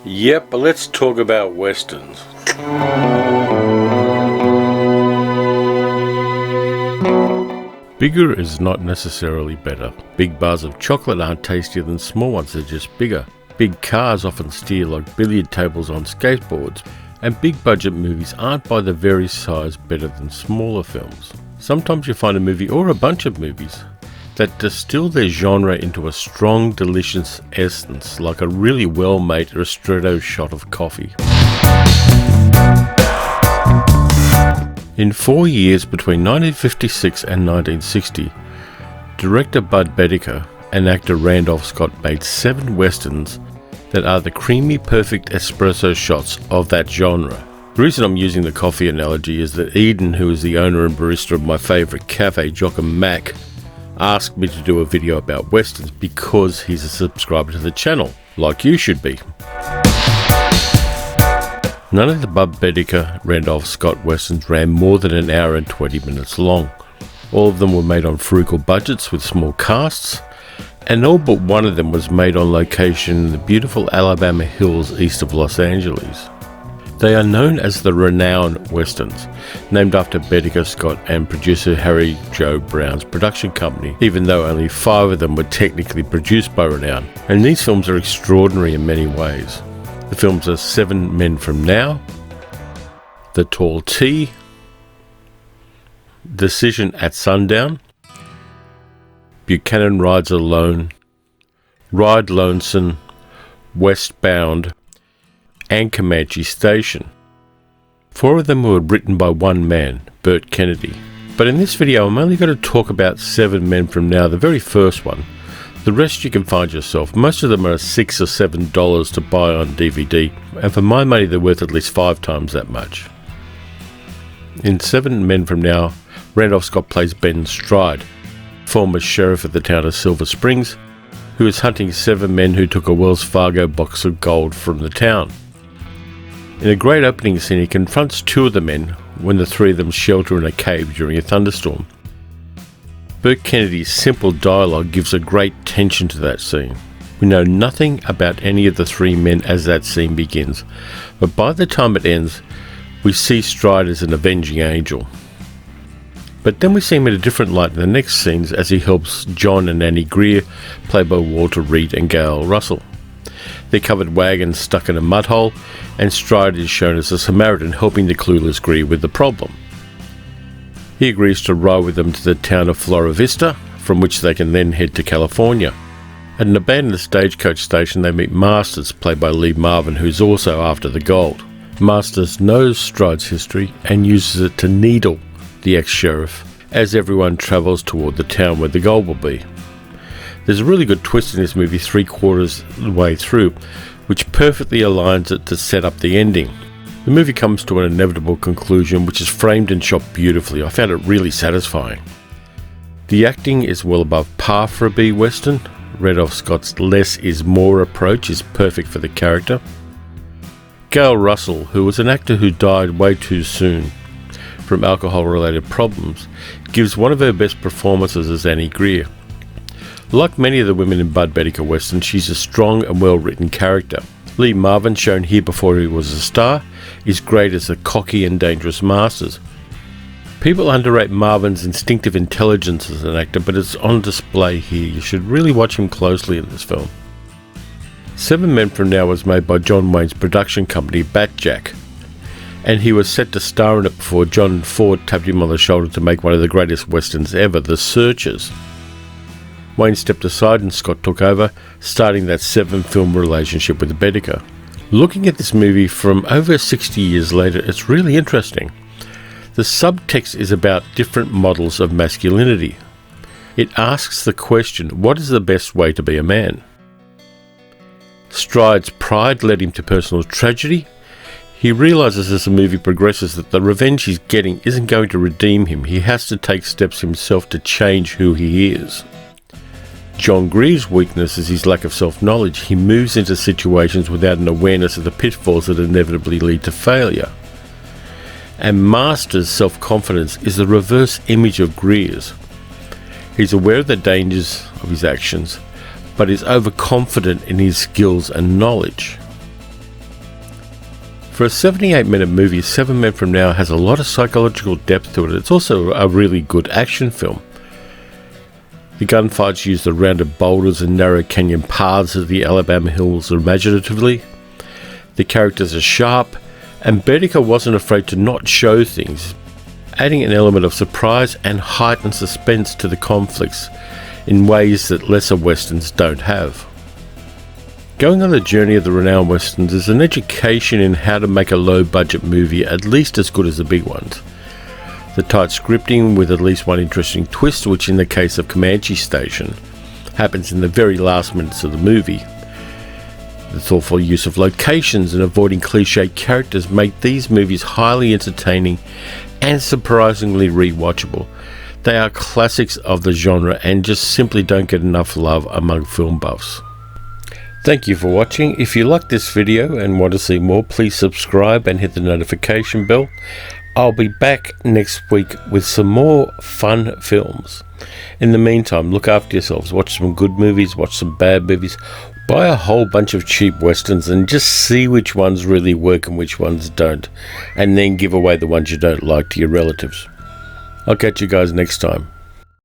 Yep, but let's talk about westerns. Bigger is not necessarily better. Big bars of chocolate aren't tastier than small ones, they're just bigger. Big cars often steer like billiard tables on skateboards, and big budget movies aren't by the very size better than smaller films. Sometimes you find a movie or a bunch of movies that distill their genre into a strong, delicious essence, like a really well-made ristretto shot of coffee. In 4 years between 1956 and 1960, director Boetticher and actor Randolph Scott made 7 westerns that are the creamy, perfect espresso shots of that genre. The reason I'm using the coffee analogy is that Eden, who is the owner and barista of my favourite cafe, Jock and Mac, asked me to do a video about westerns because he's a subscriber to the channel, like you should be. None of the Boetticher Randolph Scott westerns ran more than an hour and 20 minutes long. All of them were made on frugal budgets with small casts, and all but one of them was made on location in the beautiful Alabama hills east of Los Angeles. They are known as the Ranown Westerns, named after Boetticher Scott and producer Harry Joe Brown's production company, even though only 5 of them were technically produced by Ranown. And these films are extraordinary in many ways. The films are 7 Men From Now, The TALLT, Decision at Sundown, Buchanan Rides Alone, Ride Lonesome, Westbound, and Comanche Station. 4 of them were written by one man, Burt Kennedy. But in this video I'm only going to talk about 7 Men From Now, the very first one. The rest you can find yourself. Most of them are $6 or $7 to buy on DVD, and for my money they're worth at least 5 times that much. In 7 Men From Now, Randolph Scott plays Ben Stride, former sheriff of the town of Silver Springs, who is hunting 7 men who took a Wells Fargo box of gold from the town. In a great opening scene, he confronts 2 of the men when the 3 of them shelter in a cave during a thunderstorm. Burt Kennedy's simple dialogue gives a great tension to that scene. We know nothing about any of the 3 men as that scene begins, but by the time it ends, we see Stride as an avenging angel. But then we see him in a different light in the next scenes as he helps John and Annie Greer, played by Walter Reed and Gail Russell. Their covered wagon stuck in a mud hole, and Stride is shown as a Samaritan helping the clueless Greer with the problem. He agrees to ride with them to the town of Flora Vista, from which they can then head to California. At an abandoned stagecoach station they meet Masters, played by Lee Marvin, who's also after the gold. Masters knows Stride's history and uses it to needle the ex-sheriff as everyone travels toward the town where the gold will be. There's a really good twist in this movie 3/4 of the way through, which perfectly aligns it to set up the ending. The movie comes to an inevitable conclusion which is framed and shot beautifully. I found it really satisfying. The acting is well above par for a B-Western. Randolph Scott's less is more approach is perfect for the character. Gail Russell, who was an actor who died way too soon from alcohol-related problems, gives one of her best performances as Annie Greer. Like many of the women in Boetticher westerns, she's a strong and well-written character. Lee Marvin, shown here before he was a star, is great as the cocky and dangerous Masters. People underrate Marvin's instinctive intelligence as an actor, but it's on display here. You should really watch him closely in this film. 7 Men From Now was made by John Wayne's production company, BATJAC, and he was set to star in it before John Ford tapped him on the shoulder to make one of the greatest westerns ever, The Searchers. Wayne stepped aside and Scott took over, starting that 7-film relationship with Boetticher. Looking at this movie from over 60 years later, it's really interesting. The subtext is about different models of masculinity. It asks the question, what is the best way to be a man? Stride's pride led him to personal tragedy. He realises as the movie progresses that the revenge he's getting isn't going to redeem him. He has to take steps himself to change who he is. John Greer's weakness is his lack of self-knowledge. He moves into situations without an awareness of the pitfalls that inevitably lead to failure. And Master's self-confidence is the reverse image of Greer's. He's aware of the dangers of his actions, but is overconfident in his skills and knowledge. For a 78-minute movie, 7 Men From Now has a lot of psychological depth to it. It's also a really good action film. The gunfights use the rounded boulders and narrow canyon paths of the Alabama hills imaginatively. The characters are sharp, and Boetticher wasn't afraid to not show things, adding an element of surprise and heightened suspense to the conflicts in ways that lesser westerns don't have. Going on the journey of the Ranown Westerns is an education in how to make a low-budget movie at least as good as the big ones. The tight scripting with at least one interesting twist, which in the case of Comanche Station, happens in the very last minutes of the movie. The thoughtful use of locations and avoiding cliched characters make these movies highly entertaining and surprisingly rewatchable. They are classics of the genre and just simply don't get enough love among film buffs. Thank you for watching. If you liked this video and want to see more, please subscribe and hit the notification bell. I'll be back next week with some more fun films. In the meantime, look after yourselves. Watch some good movies, watch some bad movies. Buy a whole bunch of cheap westerns and just see which ones really work and which ones don't. And then give away the ones you don't like to your relatives. I'll catch you guys next time.